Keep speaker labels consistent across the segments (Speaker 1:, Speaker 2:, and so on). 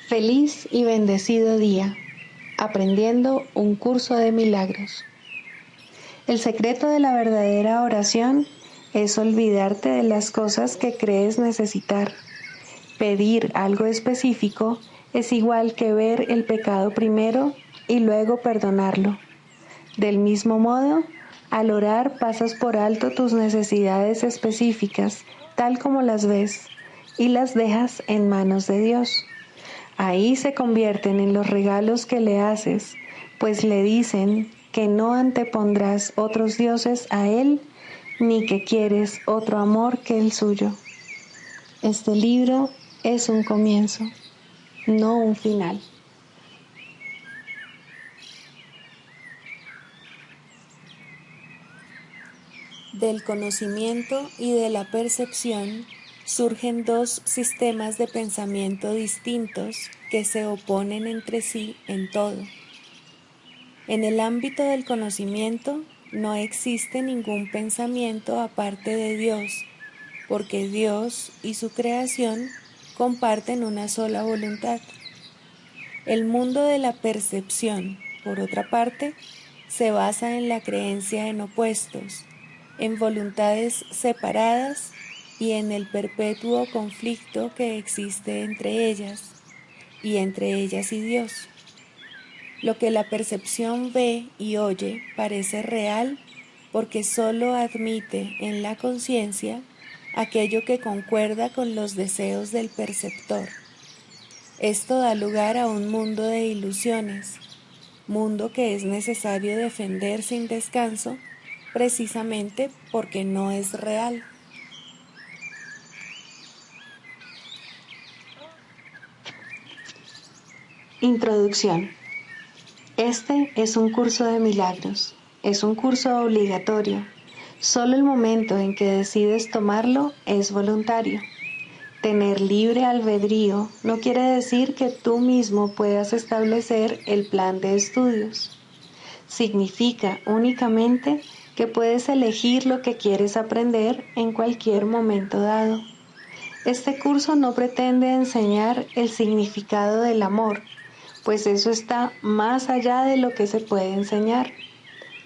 Speaker 1: Feliz y bendecido día, aprendiendo un curso de milagros. El secreto de la verdadera oración es olvidarte de las cosas que crees necesitar. Pedir algo específico es igual que ver el pecado primero y luego perdonarlo. Del mismo modo, al orar pasas por alto tus necesidades específicas, tal como las ves, y las dejas en manos de Dios. Ahí se convierten en los regalos que le haces, pues le dicen que no antepondrás otros dioses a Él, ni que quieres otro amor que el suyo. Este libro es un comienzo, no un final.
Speaker 2: Del conocimiento y de la percepción surgen dos sistemas de pensamiento distintos que se oponen entre sí en todo. En el ámbito del conocimiento no existe ningún pensamiento aparte de Dios, porque Dios y su creación comparten una sola voluntad. El mundo de la percepción, por otra parte, se basa en la creencia en opuestos, en voluntades separadas y en el perpetuo conflicto que existe entre ellas y Dios. Lo que la percepción ve y oye parece real porque solo admite en la conciencia aquello que concuerda con los deseos del perceptor. Esto da lugar a un mundo de ilusiones, mundo que es necesario defender sin descanso, precisamente porque no es real.
Speaker 1: Introducción. Este es un curso de milagros. Es un curso obligatorio. Solo el momento en que decides tomarlo es voluntario. Tener libre albedrío no quiere decir que tú mismo puedas establecer el plan de estudios. Significa únicamente que puedes elegir lo que quieres aprender en cualquier momento dado. Este curso no pretende enseñar el significado del amor, pues eso está más allá de lo que se puede enseñar.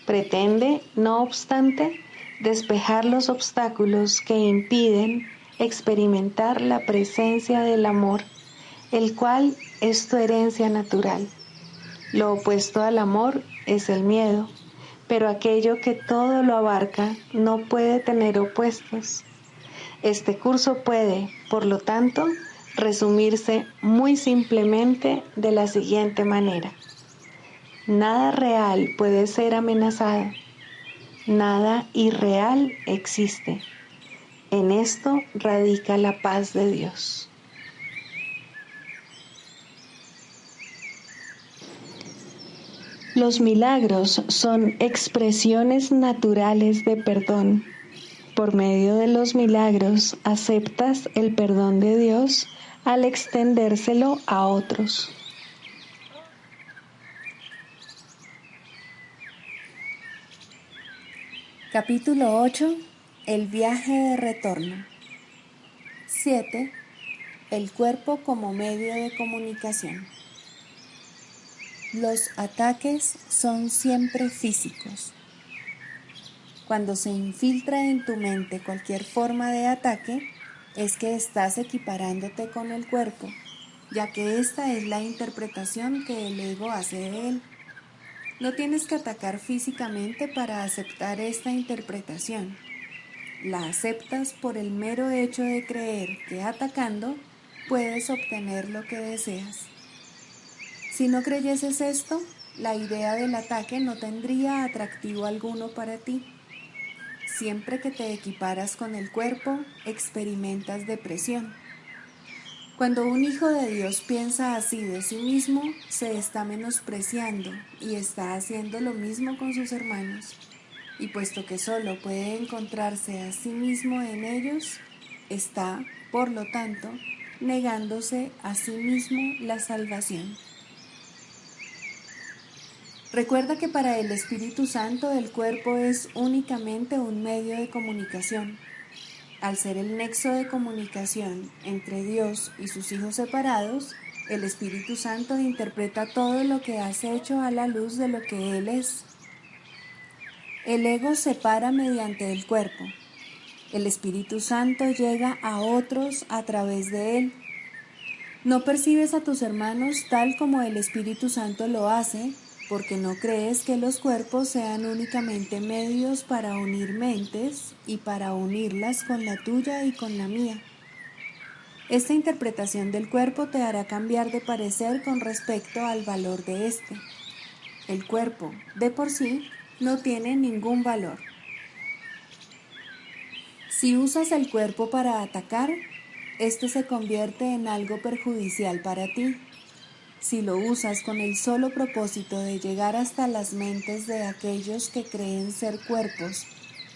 Speaker 1: Pretende, no obstante, despejar los obstáculos que impiden experimentar la presencia del amor, el cual es tu herencia natural. Lo opuesto al amor es el miedo, pero aquello que todo lo abarca no puede tener opuestos. Este curso puede, por lo tanto, resumirse muy simplemente de la siguiente manera. Nada real puede ser amenazado. Nada irreal existe. En esto radica la paz de Dios. Los milagros son expresiones naturales de perdón. Por medio de los milagros aceptas el perdón de Dios al extendérselo a otros.
Speaker 2: Capítulo 8. El viaje de retorno. 7. El cuerpo como medio de comunicación. Los ataques son siempre físicos. Cuando se infiltra en tu mente cualquier forma de ataque, es que estás equiparándote con el cuerpo, ya que esta es la interpretación que el ego hace de él. No tienes que atacar físicamente para aceptar esta interpretación. La aceptas por el mero hecho de creer que atacando puedes obtener lo que deseas. Si no creyeses esto, la idea del ataque no tendría atractivo alguno para ti. Siempre que te equiparas con el cuerpo, experimentas depresión. Cuando un hijo de Dios piensa así de sí mismo, se está menospreciando y está haciendo lo mismo con sus hermanos. Y puesto que solo puede encontrarse a sí mismo en ellos, está, por lo tanto, negándose a sí mismo la salvación. Recuerda que para el Espíritu Santo el cuerpo es únicamente un medio de comunicación. Al ser el nexo de comunicación entre Dios y sus hijos separados, El Espíritu Santo interpreta todo lo que has hecho a la luz de lo que Él es. El ego se para mediante el cuerpo. El Espíritu Santo llega a otros a través de él. No percibes a tus hermanos tal como el Espíritu Santo lo hace, porque no crees que los cuerpos sean únicamente medios para unir mentes y para unirlas con la tuya y con la mía. Esta interpretación del cuerpo te hará cambiar de parecer con respecto al valor de este. El cuerpo, de por sí, no tiene ningún valor. Si usas el cuerpo para atacar, este se convierte en algo perjudicial para ti. Si lo usas con el solo propósito de llegar hasta las mentes de aquellos que creen ser cuerpos,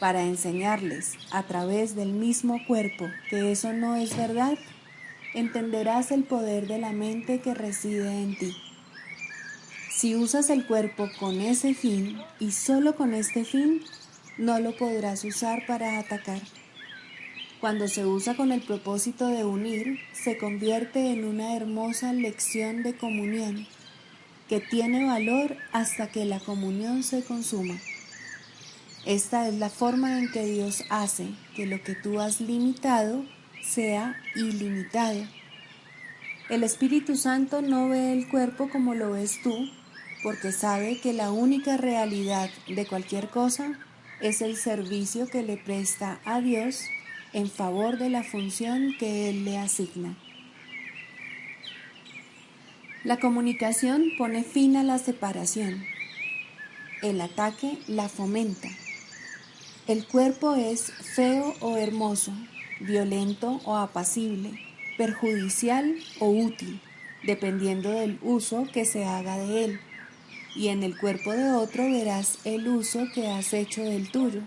Speaker 2: para enseñarles a través del mismo cuerpo que eso no es verdad, entenderás el poder de la mente que reside en ti. Si usas el cuerpo con ese fin y solo con este fin, no lo podrás usar para atacar. Cuando se usa con el propósito de unir, se convierte en una hermosa lección de comunión, que tiene valor hasta que la comunión se consuma. Esta es la forma en que Dios hace que lo que tú has limitado sea ilimitado. El Espíritu Santo no ve el cuerpo como lo ves tú, porque sabe que la única realidad de cualquier cosa es el servicio que le presta a Dios en favor de la función que Él le asigna. La comunicación pone fin a la separación. El ataque la fomenta. El cuerpo es feo o hermoso, violento o apacible, perjudicial o útil, dependiendo del uso que se haga de él. Y en el cuerpo de otro verás el uso que has hecho del tuyo.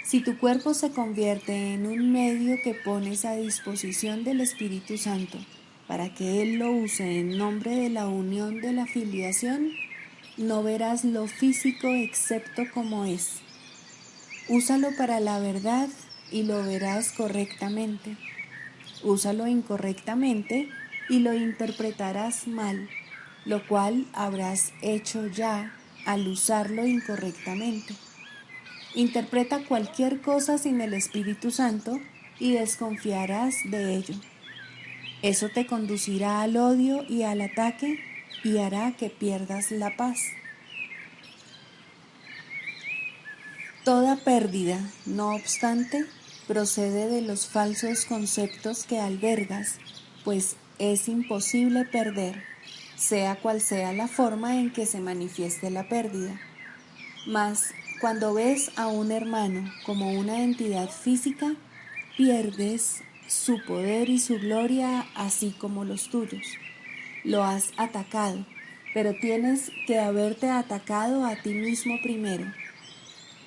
Speaker 2: Si tu cuerpo se convierte en un medio que pones a disposición del Espíritu Santo para que Él lo use en nombre de la unión de la filiación, no verás lo físico excepto como es. Úsalo para la verdad y lo verás correctamente. Úsalo incorrectamente y lo interpretarás mal, lo cual habrás hecho ya al usarlo incorrectamente. Interpreta cualquier cosa sin el Espíritu Santo y desconfiarás de ello. Eso te conducirá al odio y al ataque y hará que pierdas la paz. Toda pérdida, no obstante, procede de los falsos conceptos que albergas, pues es imposible perder, sea cual sea la forma en que se manifieste la pérdida. Mas, cuando ves a un hermano como una entidad física, pierdes su poder y su gloria así como los tuyos. Lo has atacado, pero tienes que haberte atacado a ti mismo primero.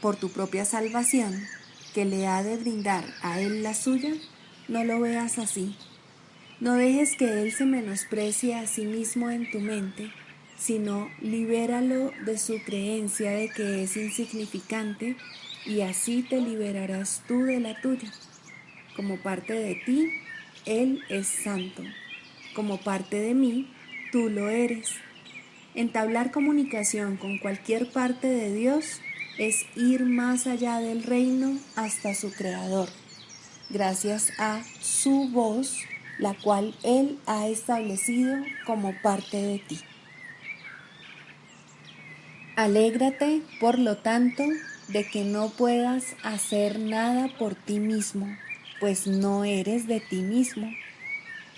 Speaker 2: Por tu propia salvación, que le ha de brindar a él la suya, no lo veas así. No dejes que él se menosprecie a sí mismo en tu mente, sino libéralo de su creencia de que es insignificante y así te liberarás tú de la tuya. Como parte de ti, él es santo. Como parte de mí, tú lo eres. Entablar comunicación con cualquier parte de Dios es ir más allá del reino hasta su creador, gracias a su voz, la cual Él ha establecido como parte de ti. Alégrate, por lo tanto, de que no puedas hacer nada por ti mismo, pues no eres de ti mismo.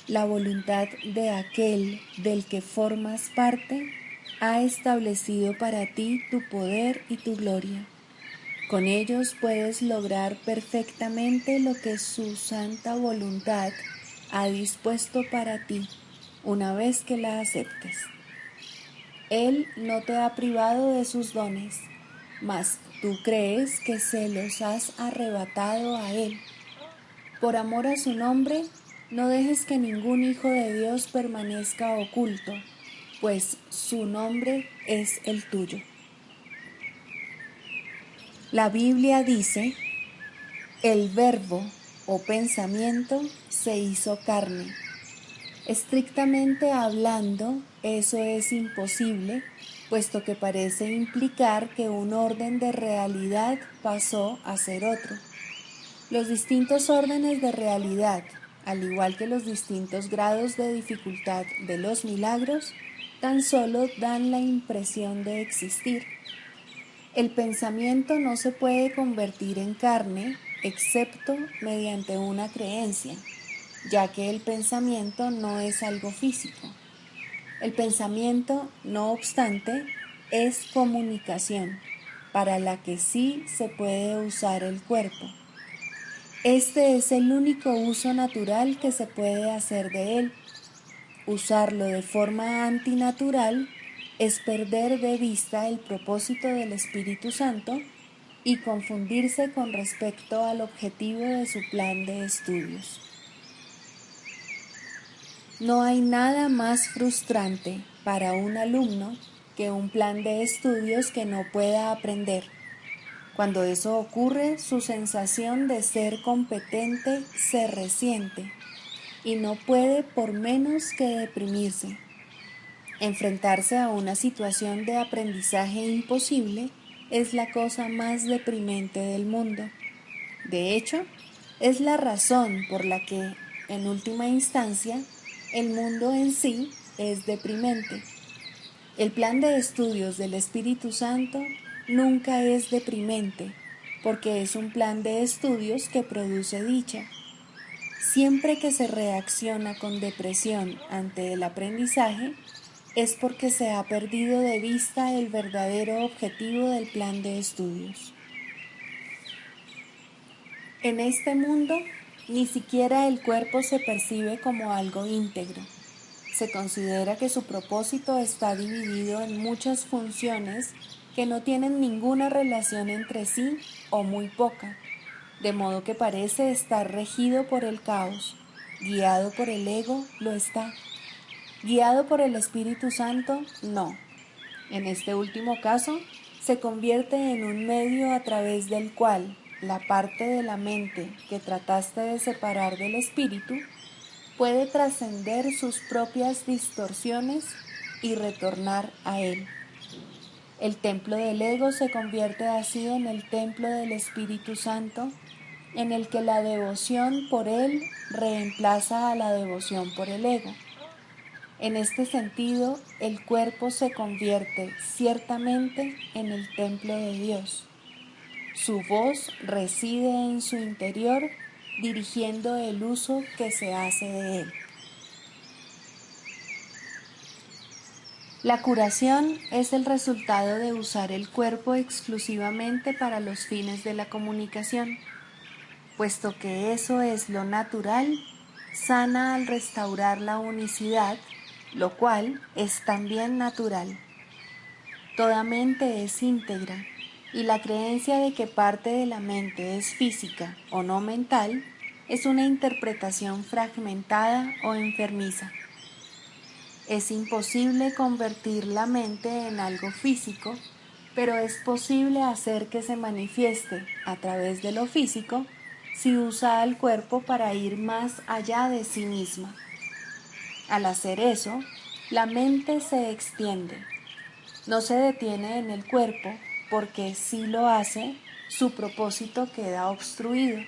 Speaker 2: La voluntad de aquel del que formas parte ha establecido para ti tu poder y tu gloria. Con ellos puedes lograr perfectamente lo que su santa voluntad ha dispuesto para ti una vez que la aceptes. Él no te ha privado de sus dones, mas tú crees que se los has arrebatado a Él. Por amor a su nombre, no dejes que ningún hijo de Dios permanezca oculto, pues su nombre es el tuyo. La Biblia dice: el verbo o pensamiento se hizo carne Estrictamente hablando, eso es imposible, puesto que parece implicar que un orden de realidad pasó a ser otro. Los distintos órdenes de realidad, al igual que los distintos grados de dificultad de los milagros, tan solo dan la impresión de existir. El pensamiento no se puede convertir en carne excepto mediante una creencia, ya que el pensamiento no es algo físico. El pensamiento, no obstante, es comunicación, para la que sí se puede usar el cuerpo. Este es el único uso natural que se puede hacer de él. Usarlo de forma antinatural es perder de vista el propósito del Espíritu Santo y confundirse con respecto al objetivo de su plan de estudios. No hay nada más frustrante para un alumno que un plan de estudios que no pueda aprender. Cuando eso ocurre, su sensación de ser competente se resiente y no puede por menos que deprimirse. Enfrentarse a una situación de aprendizaje imposible es la cosa más deprimente del mundo. De hecho, es la razón por la que, en última instancia, el mundo en sí es deprimente. El plan de estudios del Espíritu Santo nunca es deprimente, porque es un plan de estudios que produce dicha. Siempre que se reacciona con depresión ante el aprendizaje, es porque se ha perdido de vista el verdadero objetivo del plan de estudios. En este mundo, ni siquiera el cuerpo se percibe como algo íntegro. Se considera que su propósito está dividido en muchas funciones que no tienen ninguna relación entre sí o muy poca, de modo que parece estar regido por el caos. Guiado por el ego, lo está. Guiado por el Espíritu Santo, no. En este último caso, se convierte en un medio a través del cual la parte de la mente que trataste de separar del espíritu puede trascender sus propias distorsiones y retornar a él. El templo del ego se convierte así en el templo del Espíritu Santo, en el que la devoción por él reemplaza a la devoción por el ego. En este sentido, el cuerpo se convierte ciertamente en el templo de Dios. Su voz reside en su interior, dirigiendo el uso que se hace de él. La curación es el resultado de usar el cuerpo exclusivamente para los fines de la comunicación. Puesto que eso es lo natural, sana al restaurar la unicidad, lo cual es también natural. Toda mente es íntegra, y la creencia de que parte de la mente es física o no mental es una interpretación fragmentada o enfermiza. Es imposible convertir la mente en algo físico, pero es posible hacer que se manifieste a través de lo físico si usa al cuerpo para ir más allá de sí misma. Al hacer eso, la mente se extiende. No se detiene en el cuerpo porque si lo hace, su propósito queda obstruido.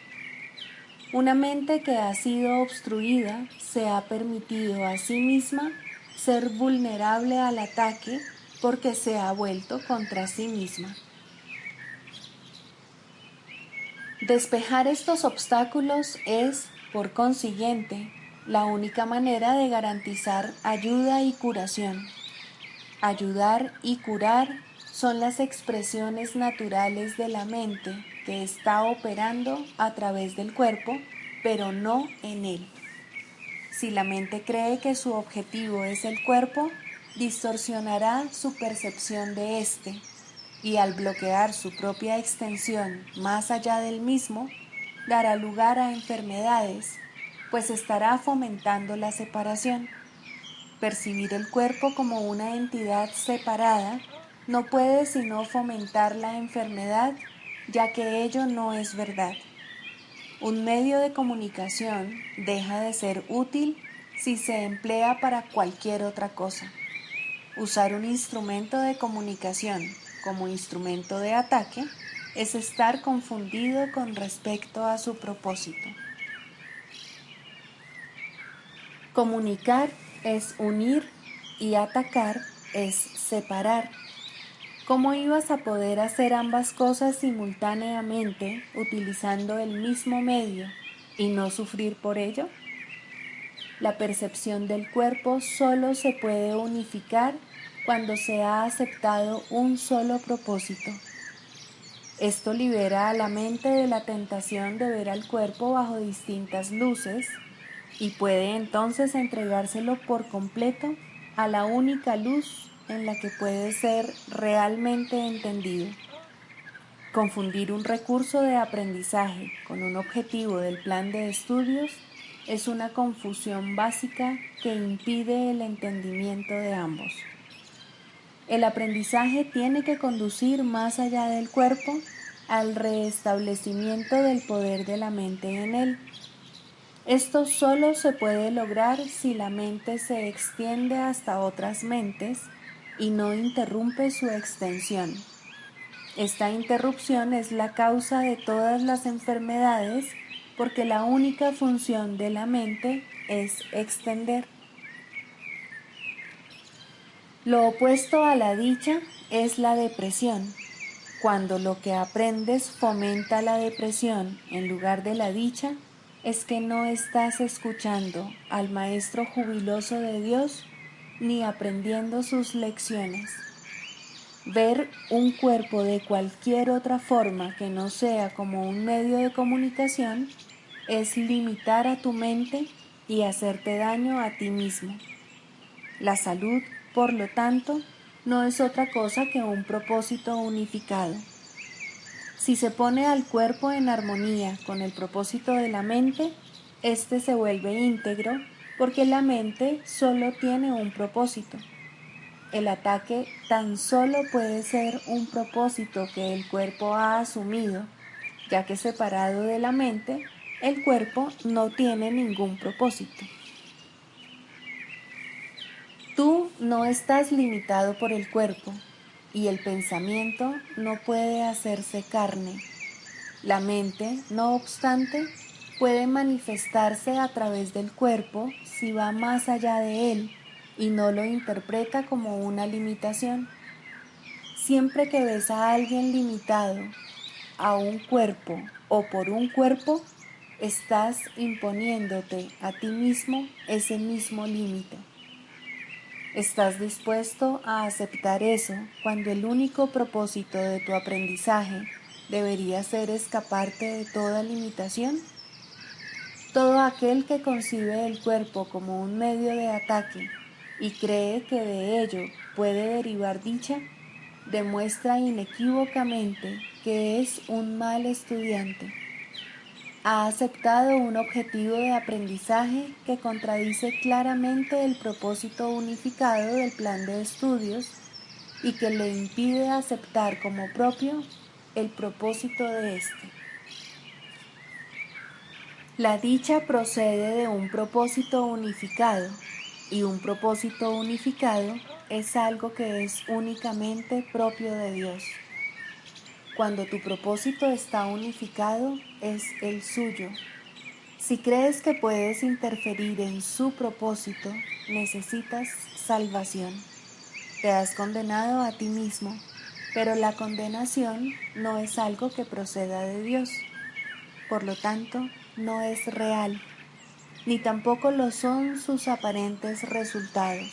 Speaker 2: Una mente que ha sido obstruida se ha permitido a sí misma ser vulnerable al ataque porque se ha vuelto contra sí misma. Despejar estos obstáculos es, por consiguiente, la única manera de garantizar ayuda y curación. Ayudar y curar son las expresiones naturales de la mente que está operando a través del cuerpo, pero no en él. Si la mente cree que su objetivo es el cuerpo, distorsionará su percepción de éste, y al bloquear su propia extensión más allá del mismo, dará lugar a enfermedades, pues estará fomentando la separación. Percibir el cuerpo como una entidad separada no puede sino fomentar la enfermedad, ya que ello no es verdad. Un medio de comunicación deja de ser útil si se emplea para cualquier otra cosa. Usar un instrumento de comunicación como instrumento de ataque es estar confundido con respecto a su propósito. Comunicar es unir y atacar es separar. ¿Cómo ibas a poder hacer ambas cosas simultáneamente utilizando el mismo medio y no sufrir por ello? La percepción del cuerpo solo se puede unificar cuando se ha aceptado un solo propósito. Esto libera a la mente de la tentación de ver al cuerpo bajo distintas luces y puede entonces entregárselo por completo a la única luz en la que puede ser realmente entendido. Confundir un recurso de aprendizaje con un objetivo del plan de estudios es una confusión básica que impide el entendimiento de ambos. El aprendizaje tiene que conducir más allá del cuerpo al restablecimiento del poder de la mente en él. Esto solo se puede lograr si la mente se extiende hasta otras mentes y no interrumpe su extensión. Esta interrupción es la causa de todas las enfermedades porque la única función de la mente es extender. Lo opuesto a la dicha es la depresión. Cuando lo que aprendes fomenta la depresión en lugar de la dicha, es que no estás escuchando al Maestro jubiloso de Dios ni aprendiendo sus lecciones. Ver un cuerpo de cualquier otra forma que no sea como un medio de comunicación es limitar a tu mente y hacerte daño a ti mismo. La salud, por lo tanto, no es otra cosa que un propósito unificado. Si se pone al cuerpo en armonía con el propósito de la mente, éste se vuelve íntegro porque la mente solo tiene un propósito. El ataque tan solo puede ser un propósito que el cuerpo ha asumido, ya que separado de la mente, el cuerpo no tiene ningún propósito. Tú no estás limitado por el cuerpo y el pensamiento no puede hacerse carne. La mente, no obstante, puede manifestarse a través del cuerpo si va más allá de él y no lo interpreta como una limitación. Siempre que ves a alguien limitado a un cuerpo o por un cuerpo, estás imponiéndote a ti mismo ese mismo límite. ¿Estás dispuesto a aceptar eso cuando el único propósito de tu aprendizaje debería ser escaparte de toda limitación? Todo aquel que concibe el cuerpo como un medio de ataque y cree que de ello puede derivar dicha, demuestra inequívocamente que es un mal estudiante. Ha aceptado un objetivo de aprendizaje que contradice claramente el propósito unificado del plan de estudios y que le impide aceptar como propio el propósito de este. La dicha procede de un propósito unificado, y un propósito unificado es algo que es únicamente propio de Dios. Cuando tu propósito está unificado, es el suyo. Si crees que puedes interferir en su propósito, necesitas salvación. Te has condenado a ti mismo, pero la condenación no es algo que proceda de Dios. Por lo tanto, no es real, ni tampoco lo son sus aparentes resultados.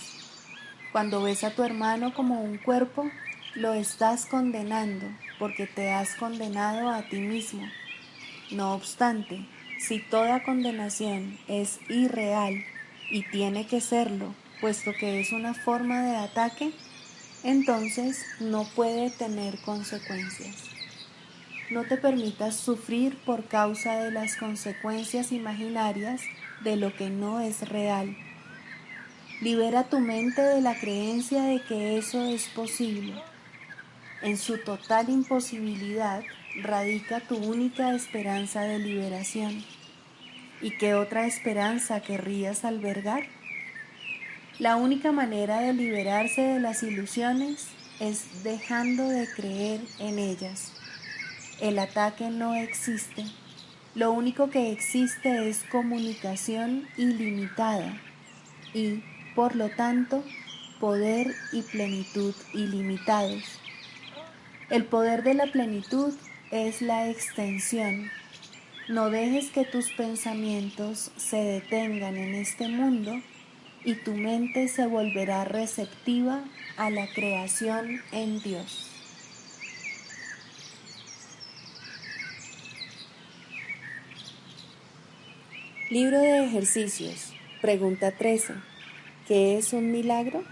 Speaker 2: Cuando ves a tu hermano como un cuerpo, lo estás condenando porque te has condenado a ti mismo. No obstante, si toda condenación es irreal y tiene que serlo, puesto que es una forma de ataque, entonces no puede tener consecuencias. No te permitas sufrir por causa de las consecuencias imaginarias de lo que no es real. Libera tu mente de la creencia de que eso es posible. En su total imposibilidad radica tu única esperanza de liberación. ¿Y qué otra esperanza querrías albergar? La única manera de liberarse de las ilusiones es dejando de creer en ellas. El ataque no existe. Lo único que existe es comunicación ilimitada y, por lo tanto, poder y plenitud ilimitados. El poder de la plenitud es la extensión. No dejes que tus pensamientos se detengan en este mundo y tu mente se volverá receptiva a la creación en Dios. Libro de ejercicios. Pregunta 13. ¿Qué es un milagro?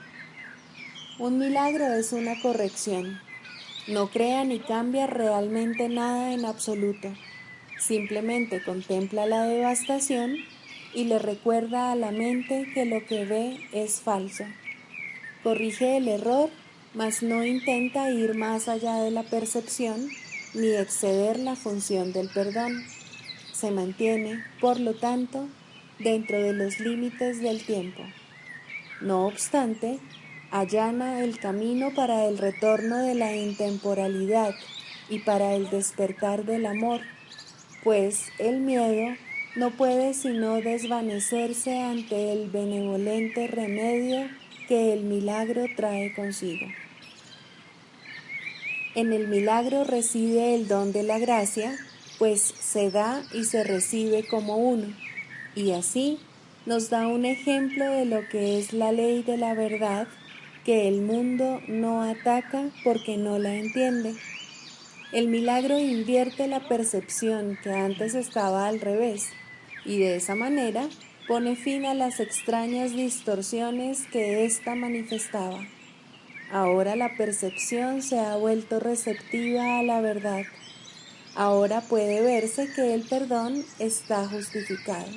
Speaker 2: Un milagro es una corrección. No crea ni cambia realmente nada en absoluto. Simplemente contempla la devastación y le recuerda a la mente que lo que ve es falso. Corrige el error, mas no intenta ir más allá de la percepción ni exceder la función del perdón. Se mantiene, por lo tanto, dentro de los límites del tiempo. No obstante, allana el camino para el retorno de la intemporalidad y para el despertar del amor, pues el miedo no puede sino desvanecerse ante el benevolente remedio que el milagro trae consigo. En el milagro reside el don de la gracia, pues se da y se recibe como uno, y así nos da un ejemplo de lo que es la ley de la verdad, que el mundo no ataca porque no la entiende. El milagro invierte la percepción que antes estaba al revés, y de esa manera pone fin a las extrañas distorsiones que ésta manifestaba. Ahora la percepción se ha vuelto receptiva a la verdad. Ahora puede verse que el perdón está justificado.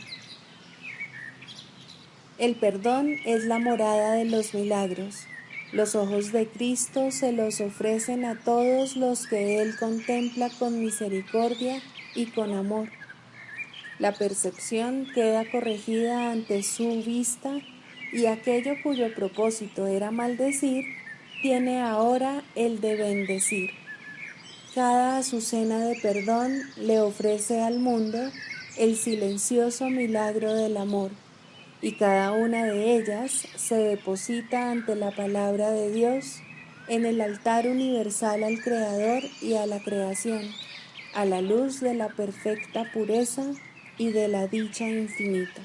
Speaker 2: El perdón es la morada de los milagros. Los ojos de Cristo se los ofrecen a todos los que Él contempla con misericordia y con amor. La percepción queda corregida ante su vista y aquello cuyo propósito era maldecir, tiene ahora el de bendecir. Cada azucena de perdón le ofrece al mundo el silencioso milagro del amor, y cada una de ellas se deposita ante la palabra de Dios en el altar universal al Creador y a la creación, a la luz de la perfecta pureza y de la dicha infinita.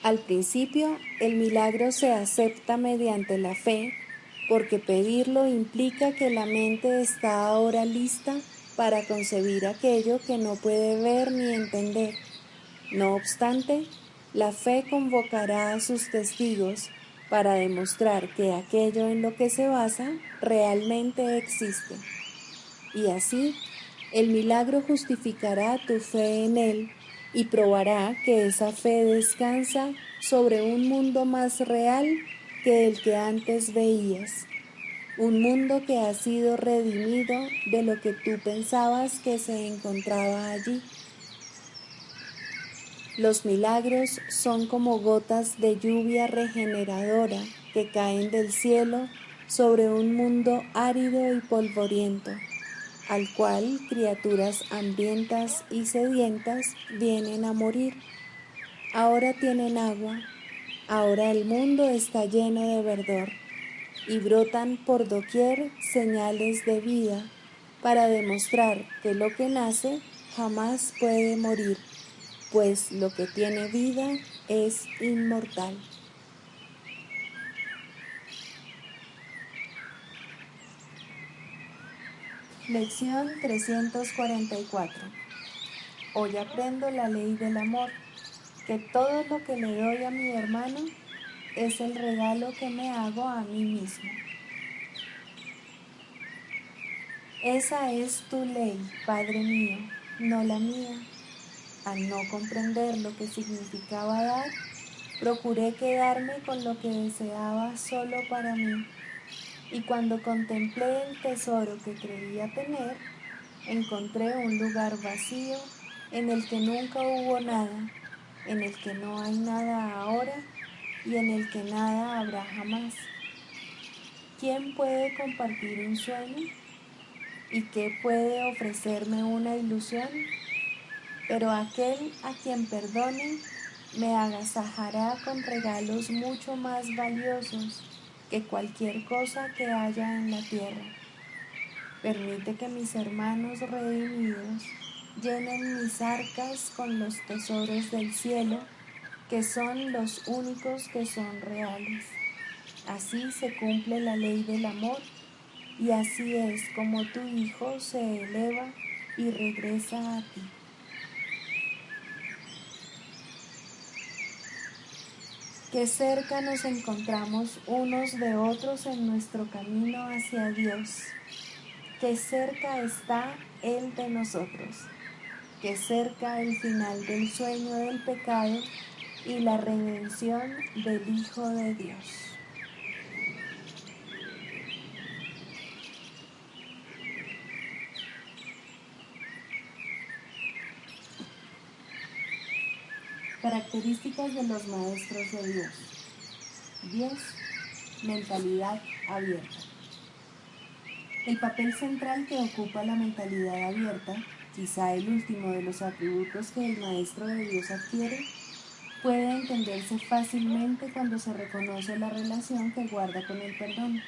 Speaker 2: Al principio, el milagro se acepta mediante la fe, porque pedirlo implica que la mente está ahora lista para concebir aquello que no puede ver ni entender. No obstante, la fe convocará a sus testigos para demostrar que aquello en lo que se basa realmente existe. Y así, el milagro justificará tu fe en él y probará que esa fe descansa sobre un mundo más real que el que antes veías. Un mundo que ha sido redimido de lo que tú pensabas que se encontraba allí. Los milagros son como gotas de lluvia regeneradora que caen del cielo sobre un mundo árido y polvoriento, al cual criaturas hambrientas y sedientas vienen a morir. Ahora tienen agua, ahora el mundo está lleno de verdor, y brotan por doquier señales de vida para demostrar que lo que nace jamás puede morir, pues lo que tiene vida es inmortal. Lección 344. Hoy aprendo la ley del amor, que todo lo que le doy a mi hermano es el regalo que me hago a mí mismo. Esa es tu ley, Padre mío, no la mía. Al no comprender lo que significaba dar, procuré quedarme con lo que deseaba solo para mí. Y cuando contemplé el tesoro que creía tener, encontré un lugar vacío en el que nunca hubo nada, en el que no hay nada ahora y en el que nada habrá jamás. ¿Quién puede compartir un sueño? ¿Y qué puede ofrecerme una ilusión? Pero aquel a quien perdone me agasajará con regalos mucho más valiosos que cualquier cosa que haya en la tierra. Permite que mis hermanos redimidos llenen mis arcas con los tesoros del cielo, que son los únicos que son reales. Así se cumple la ley del amor, y así es como tu Hijo se eleva y regresa a ti. Qué cerca nos encontramos unos de otros en nuestro camino hacia Dios. Qué cerca está Él de nosotros. Qué cerca el final del sueño del pecado y la redención del Hijo de Dios. Características de los maestros de Dios. 10. Mentalidad abierta. El papel central que ocupa la mentalidad abierta, quizá el último de los atributos que el maestro de Dios adquiere, puede entenderse fácilmente cuando se reconoce la relación que guarda con el perdón.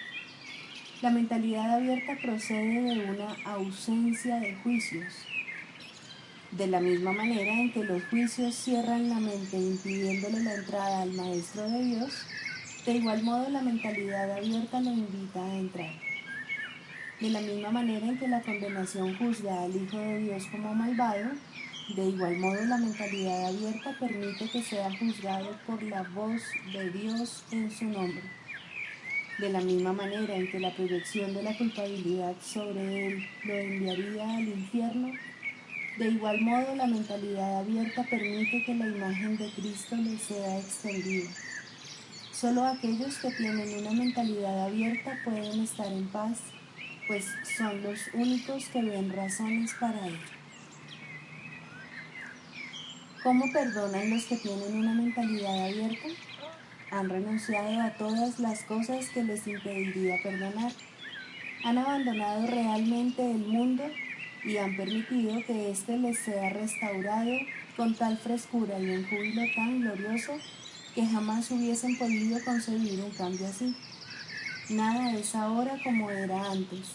Speaker 2: La mentalidad abierta procede de una ausencia de juicios. De la misma manera en que los juicios cierran la mente impidiéndole la entrada al Maestro de Dios, de igual modo la mentalidad abierta lo invita a entrar. De la misma manera en que la condenación juzga al Hijo de Dios como malvado, de igual modo la mentalidad abierta permite que sea juzgado por la voz de Dios en su nombre. De la misma manera en que la proyección de la culpabilidad sobre él lo enviaría al infierno, de igual modo la mentalidad abierta permite que la imagen de Cristo le sea extendida. Solo aquellos que tienen una mentalidad abierta pueden estar en paz, pues son los únicos que ven razones para ello. ¿Cómo perdonan los que tienen una mentalidad abierta? Han renunciado a todas las cosas que les impediría perdonar. Han abandonado realmente el mundo y han permitido que éste les sea restaurado con tal frescura y en júbilo tan glorioso que jamás hubiesen podido concebir un cambio así. Nada es ahora como era antes.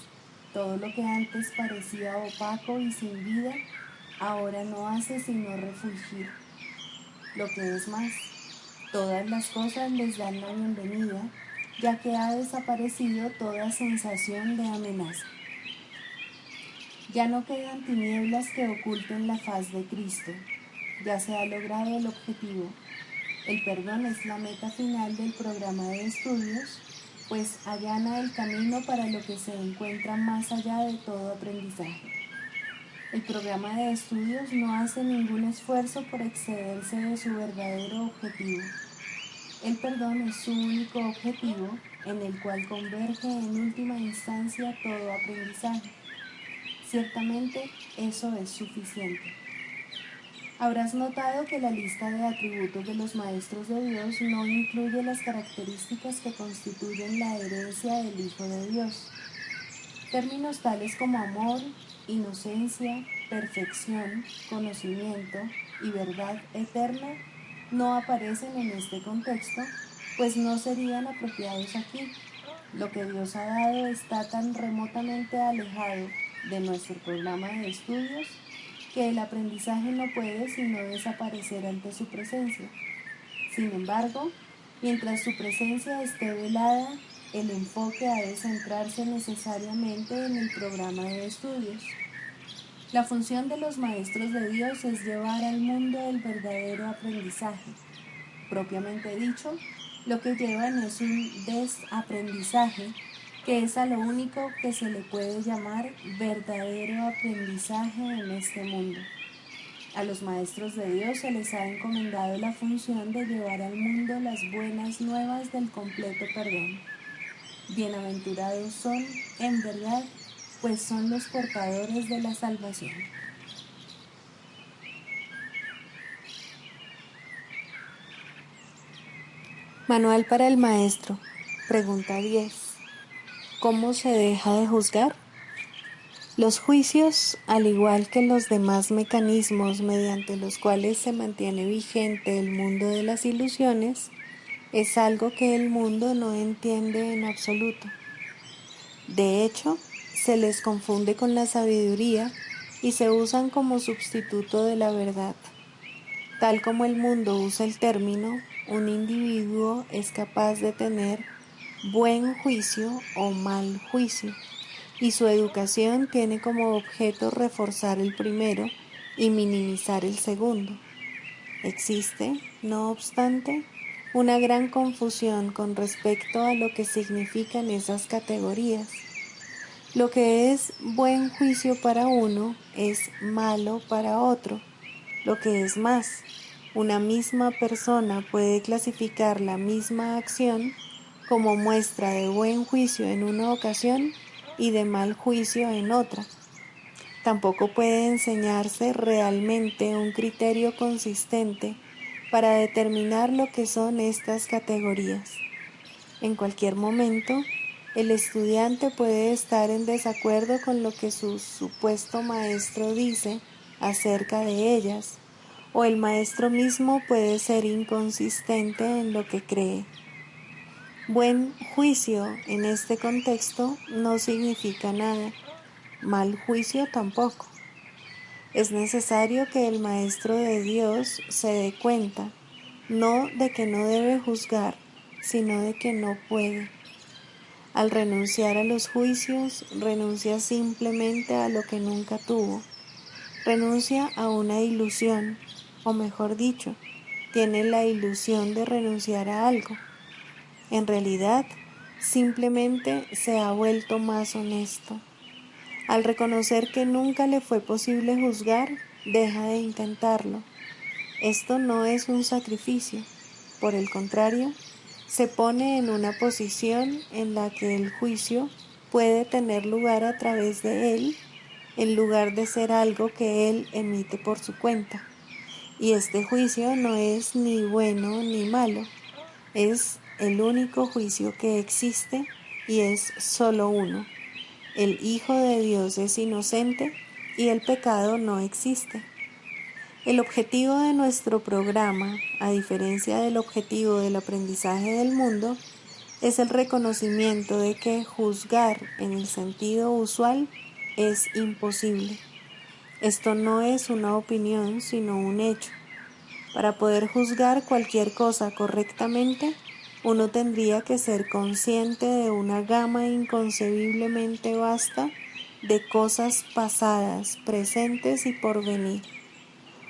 Speaker 2: Todo lo que antes parecía opaco y sin vida, ahora no hace sino refulgir. Lo que es más, todas las cosas les dan la bienvenida, ya que ha desaparecido toda sensación de amenaza. Ya no quedan tinieblas que oculten la faz de Cristo. Ya se ha logrado el objetivo. El perdón es la meta final del programa de estudios, pues allana el camino para lo que se encuentra más allá de todo aprendizaje. El programa de estudios no hace ningún esfuerzo por excederse de su verdadero objetivo. El perdón es su único objetivo, en el cual converge en última instancia todo aprendizaje. Ciertamente, eso es suficiente. Habrás notado que la lista de atributos de los maestros de Dios no incluye las características que constituyen la herencia del Hijo de Dios. Términos tales como amor, inocencia, perfección, conocimiento y verdad eterna no aparecen en este contexto, pues no serían apropiados aquí. Lo que Dios ha dado está tan remotamente alejado de nuestro programa de estudios que el aprendizaje no puede sino desaparecer ante su presencia. Sin embargo, mientras su presencia esté velada, el enfoque ha de centrarse necesariamente en el programa de estudios. La función de los maestros de Dios es llevar al mundo el verdadero aprendizaje. Propiamente dicho, lo que llevan es un desaprendizaje, que es a lo único que se le puede llamar verdadero aprendizaje en este mundo. A los maestros de Dios se les ha encomendado la función de llevar al mundo las buenas nuevas del completo perdón. Bienaventurados son, en verdad, pues son los portadores de la salvación. Manual para el maestro. Pregunta 10. ¿Cómo se deja de juzgar? Los juicios, al igual que los demás mecanismos mediante los cuales se mantiene vigente el mundo de las ilusiones, es algo que el mundo no entiende en absoluto. De hecho, se les confunde con la sabiduría y se usan como sustituto de la verdad. Tal como el mundo usa el término, un individuo es capaz de tener buen juicio o mal juicio, y su educación tiene como objeto reforzar el primero y minimizar el segundo. Existe, no obstante, una gran confusión con respecto a lo que significan esas categorías. Lo que es buen juicio para uno es malo para otro. Lo que es más, una misma persona puede clasificar la misma acción como muestra de buen juicio en una ocasión y de mal juicio en otra. Tampoco puede enseñarse realmente un criterio consistente para determinar lo que son estas categorías. En cualquier momento, el estudiante puede estar en desacuerdo con lo que su supuesto maestro dice acerca de ellas, o el maestro mismo puede ser inconsistente en lo que cree. Buen juicio en este contexto no significa nada, mal juicio tampoco. Es necesario que el maestro de Dios se dé cuenta, no de que no debe juzgar, sino de que no puede. Al renunciar a los juicios, renuncia simplemente a lo que nunca tuvo. Renuncia a una ilusión, o mejor dicho, tiene la ilusión de renunciar a algo. En realidad, simplemente se ha vuelto más honesto. Al reconocer que nunca le fue posible juzgar, deja de intentarlo. Esto no es un sacrificio, por el contrario, se pone en una posición en la que el juicio puede tener lugar a través de él, en lugar de ser algo que él emite por su cuenta. Y este juicio no es ni bueno ni malo, es el único juicio que existe y es solo uno. El Hijo de Dios es inocente y el pecado no existe. El objetivo de nuestro programa, a diferencia del objetivo del aprendizaje del mundo, es el reconocimiento de que juzgar en el sentido usual es imposible. Esto no es una opinión, sino un hecho. Para poder juzgar cualquier cosa correctamente, uno tendría que ser consciente de una gama inconcebiblemente vasta de cosas pasadas, presentes y por venir.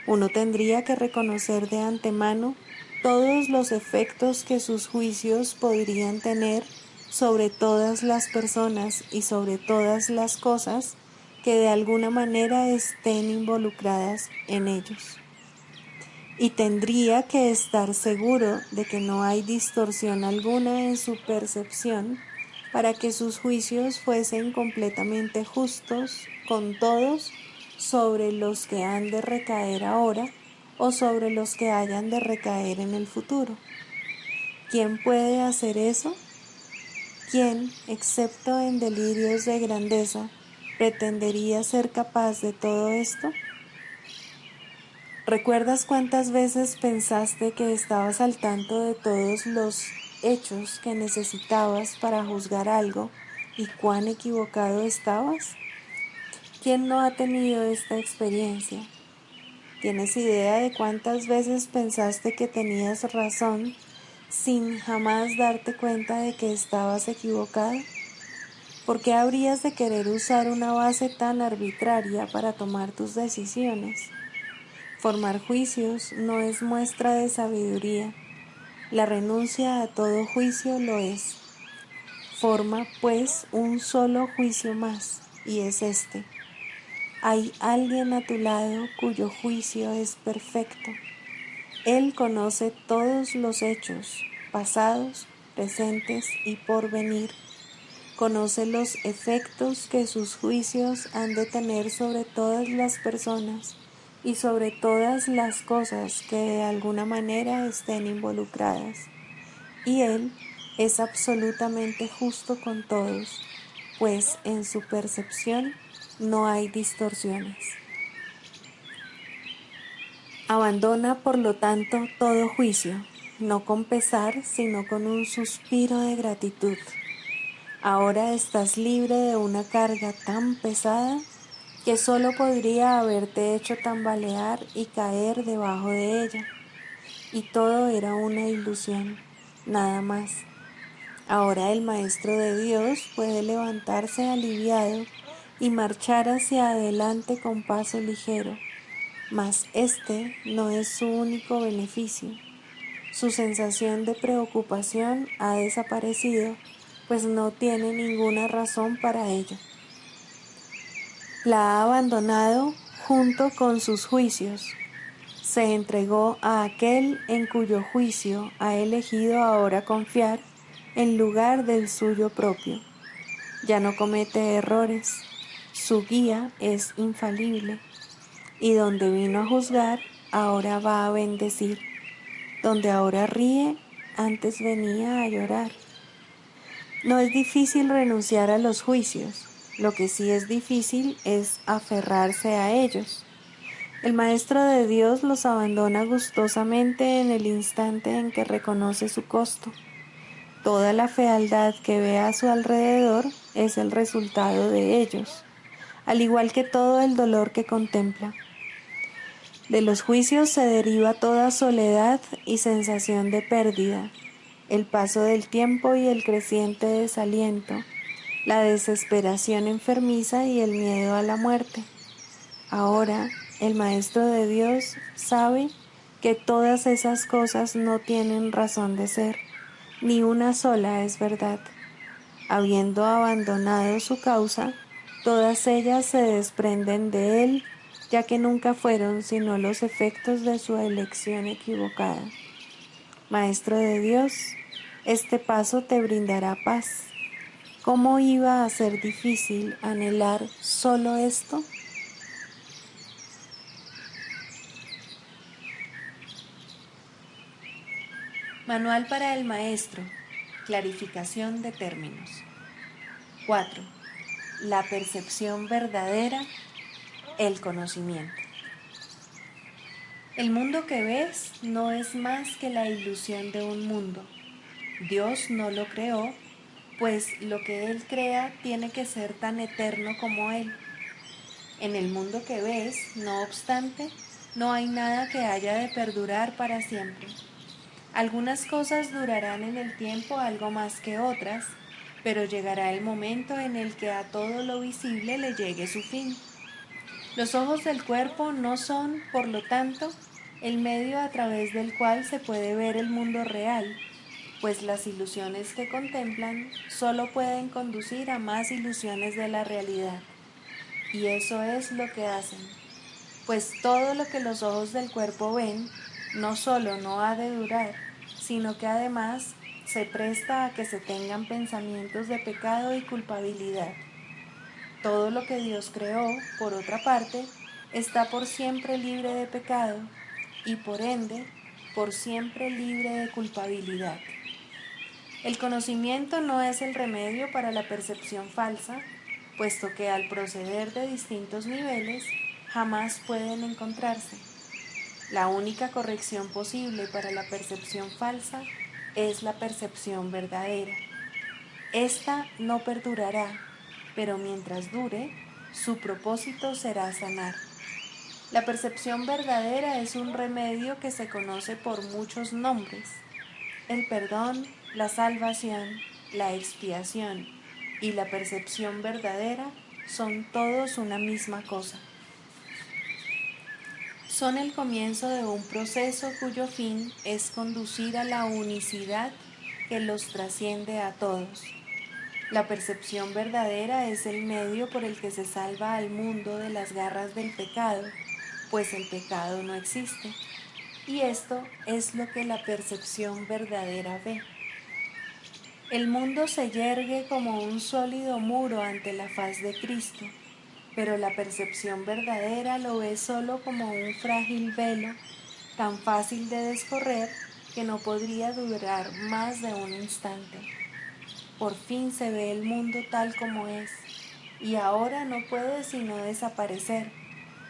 Speaker 2: Uno tendría que reconocer de antemano todos los efectos que sus juicios podrían tener sobre todas las personas y sobre todas las cosas que de alguna manera estén involucradas en ellos. Y tendría que estar seguro de que no hay distorsión alguna en su percepción para que sus juicios fuesen completamente justos con todos sobre los que han de recaer ahora o sobre los que hayan de recaer en el futuro. ¿Quién puede hacer eso? ¿Quién, excepto en delirios de grandeza, pretendería ser capaz de todo esto? ¿Recuerdas cuántas veces pensaste que estabas al tanto de todos los hechos que necesitabas para juzgar algo y cuán equivocado estabas? ¿Quién no ha tenido esta experiencia? ¿Tienes idea de cuántas veces pensaste que tenías razón sin jamás darte cuenta de que estabas equivocado? ¿Por qué habrías de querer usar una base tan arbitraria para tomar tus decisiones? Formar juicios no es muestra de sabiduría. La renuncia a todo juicio lo es. Forma, pues, un solo juicio más, y es este. Hay alguien a tu lado cuyo juicio es perfecto. Él conoce todos los hechos, pasados, presentes y por venir. Conoce los efectos que sus juicios han de tener sobre todas las personas y sobre todas las cosas que de alguna manera estén involucradas. y Él es absolutamente justo con todos, pues en su percepción no hay distorsiones. Abandona, por lo tanto, todo juicio, no con pesar, sino con un suspiro de gratitud. Ahora estás libre de una carga tan pesada que solo podría haberte hecho tambalear y caer debajo de ella. Y todo era una ilusión, nada más. Ahora el Maestro de Dios puede levantarse aliviado y marchar hacia adelante con paso ligero, mas este no es su único beneficio. Su sensación de preocupación ha desaparecido, pues no tiene ninguna razón para ello. La ha abandonado junto con sus juicios. Se entregó a aquel en cuyo juicio ha elegido ahora confiar en lugar del suyo propio. Ya no comete errores, su guía es infalible, y donde vino a juzgar, ahora va a bendecir. Donde ahora ríe, antes venía a llorar. No es difícil renunciar a los juicios, lo que sí es difícil es aferrarse a ellos. El Maestro de Dios los abandona gustosamente en el instante en que reconoce su costo. Toda la fealdad que ve a su alrededor es el resultado de ellos, al igual que todo el dolor que contempla. De los juicios se deriva toda soledad y sensación de pérdida, el paso del tiempo y el creciente desaliento, la desesperación enfermiza y el miedo a la muerte. Ahora, el Maestro de Dios sabe que todas esas cosas no tienen razón de ser, ni una sola es verdad. Habiendo abandonado su causa, todas ellas se desprenden de él, ya que nunca fueron sino los efectos de su elección equivocada. Maestro de Dios, este paso te brindará paz. ¿Cómo iba a ser difícil anhelar solo esto? Manual para el Maestro. Clarificación de términos. 4. La percepción verdadera, el conocimiento. El mundo que ves no es más que la ilusión de un mundo. Dios no lo creó, pues lo que Él crea tiene que ser tan eterno como Él. En el mundo que ves, no obstante, no hay nada que haya de perdurar para siempre. Algunas cosas durarán en el tiempo algo más que otras, pero llegará el momento en el que a todo lo visible le llegue su fin. Los ojos del cuerpo no son, por lo tanto, el medio a través del cual se puede ver el mundo real, pues las ilusiones que contemplan solo pueden conducir a más ilusiones de la realidad. Y eso es lo que hacen, pues todo lo que los ojos del cuerpo ven no solo no ha de durar, sino que además se presta a que se tengan pensamientos de pecado y culpabilidad. Todo lo que Dios creó, por otra parte, está por siempre libre de pecado y por ende, por siempre libre de culpabilidad. El conocimiento no es el remedio para la percepción falsa, puesto que al proceder de distintos niveles jamás pueden encontrarse. La única corrección posible para la percepción falsa es la percepción verdadera. Esta no perdurará, pero mientras dure, su propósito será sanar. La percepción verdadera es un remedio que se conoce por muchos nombres. El perdón, la salvación, la expiación y la percepción verdadera son todos una misma cosa. Son el comienzo de un proceso cuyo fin es conducir a la unicidad que los trasciende a todos. La percepción verdadera es el medio por el que se salva al mundo de las garras del pecado, pues el pecado no existe. Y esto es lo que la percepción verdadera ve. El mundo se yergue como un sólido muro ante la faz de Cristo, pero la percepción verdadera lo ve solo como un frágil velo, tan fácil de descorrer que no podría durar más de un instante. Por fin se ve el mundo tal como es, y ahora no puede sino desaparecer,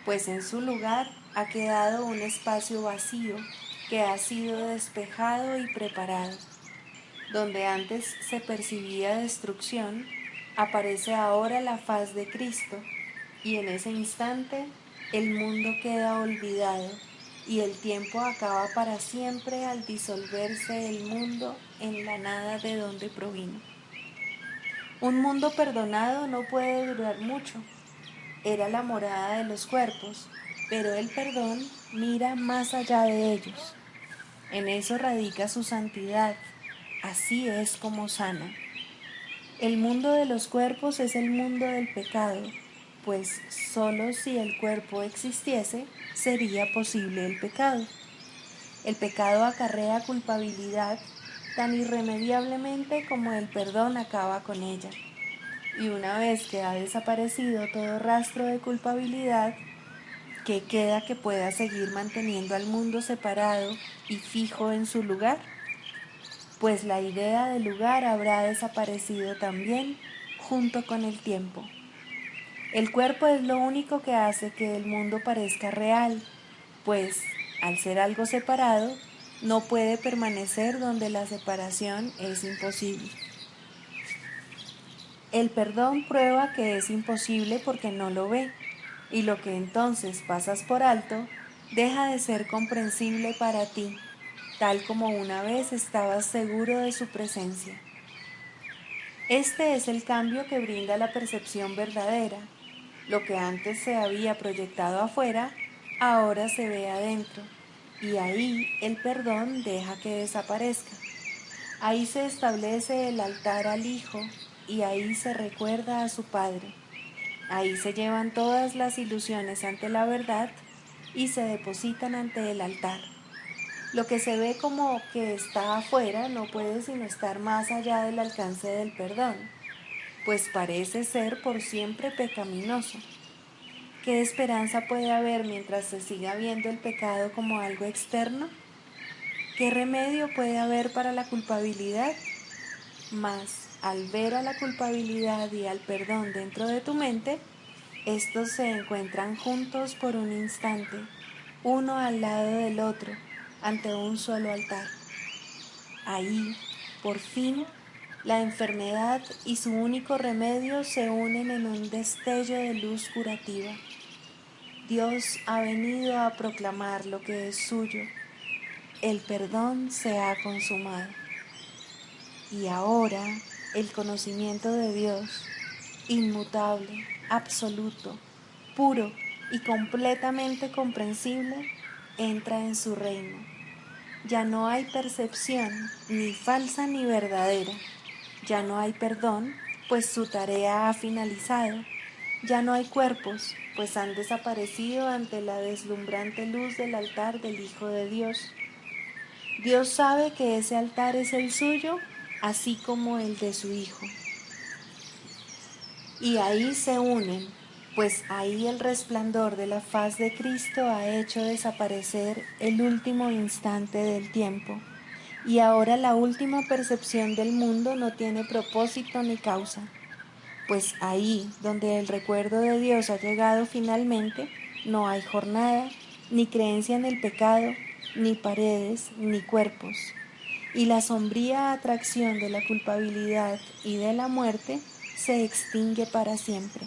Speaker 2: pues en su lugar ha quedado un espacio vacío que ha sido despejado y preparado. Donde antes se percibía destrucción, aparece ahora la faz de Cristo, y en ese instante el mundo queda olvidado y el tiempo acaba para siempre al disolverse el mundo en la nada de donde provino. Un mundo perdonado no puede durar mucho. Era la morada de los cuerpos, pero el perdón mira más allá de ellos. En eso radica su santidad. Así es como sana. El mundo de los cuerpos es el mundo del pecado, pues sólo si el cuerpo existiese sería posible el pecado. El pecado acarrea culpabilidad tan irremediablemente como el perdón acaba con ella. Y una vez que ha desaparecido todo rastro de culpabilidad, ¿qué queda que pueda seguir manteniendo al mundo separado y fijo en su lugar? Pues la idea de lugar habrá desaparecido también junto con el tiempo. El cuerpo es lo único que hace que el mundo parezca real, pues al ser algo separado, no puede permanecer donde la separación es imposible. El perdón prueba que es imposible porque no lo ve, y lo que entonces pasas por alto deja de ser comprensible para ti, tal como una vez estabas seguro de su presencia. Este es el cambio que brinda la percepción verdadera. Lo que antes se había proyectado afuera, ahora se ve adentro, y ahí el perdón deja que desaparezca. Ahí se establece el altar al Hijo, y ahí se recuerda a su Padre. Ahí se llevan todas las ilusiones ante la verdad y se depositan ante el altar. Lo que se ve como que está afuera no puede sino estar más allá del alcance del perdón, pues parece ser por siempre pecaminoso. ¿Qué esperanza puede haber mientras se siga viendo el pecado como algo externo? ¿Qué remedio puede haber para la culpabilidad? Mas, al ver a la culpabilidad y al perdón dentro de tu mente, estos se encuentran juntos por un instante, uno al lado del otro, ante un solo altar. Ahí, por fin, la enfermedad y su único remedio se unen en un destello de luz curativa. Dios ha venido a proclamar lo que es suyo. El perdón se ha consumado. Y ahora el conocimiento de Dios, inmutable, absoluto, puro y completamente comprensible, entra en su reino. Ya no hay percepción, ni falsa ni verdadera. Ya no hay perdón, pues su tarea ha finalizado. Ya no hay cuerpos, pues han desaparecido ante la deslumbrante luz del altar del Hijo de Dios. Dios sabe que ese altar es el suyo, así como el de su Hijo. Y ahí se unen, pues ahí el resplandor de la faz de Cristo ha hecho desaparecer el último instante del tiempo, y ahora la última percepción del mundo no tiene propósito ni causa, pues ahí donde el recuerdo de Dios ha llegado finalmente, no hay jornada, ni creencia en el pecado, ni paredes, ni cuerpos, y la sombría atracción de la culpabilidad y de la muerte se extingue para siempre.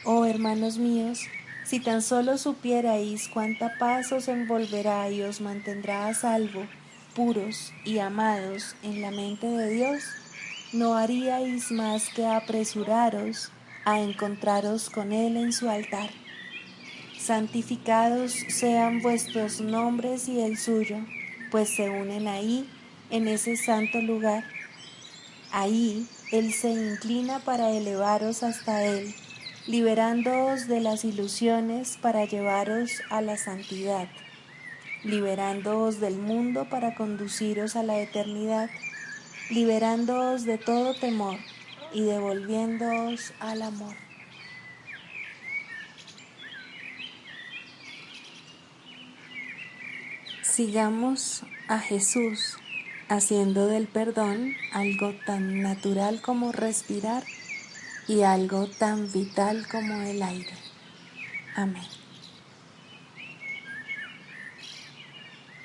Speaker 2: Oh hermanos míos, si tan solo supierais cuánta paz os envolverá y os mantendrá a salvo, puros y amados en la mente de Dios, no haríais más que apresuraros a encontraros con Él en su altar. Santificados sean vuestros nombres y el suyo, pues se unen ahí, en ese santo lugar. Ahí Él se inclina para elevaros hasta Él, liberándoos de las ilusiones para llevaros a la santidad, liberándoos del mundo para conduciros a la eternidad, liberándoos de todo temor y devolviéndoos al amor. Sigamos a Jesús, haciendo del perdón algo tan natural como respirar y algo tan vital como el aire. Amén.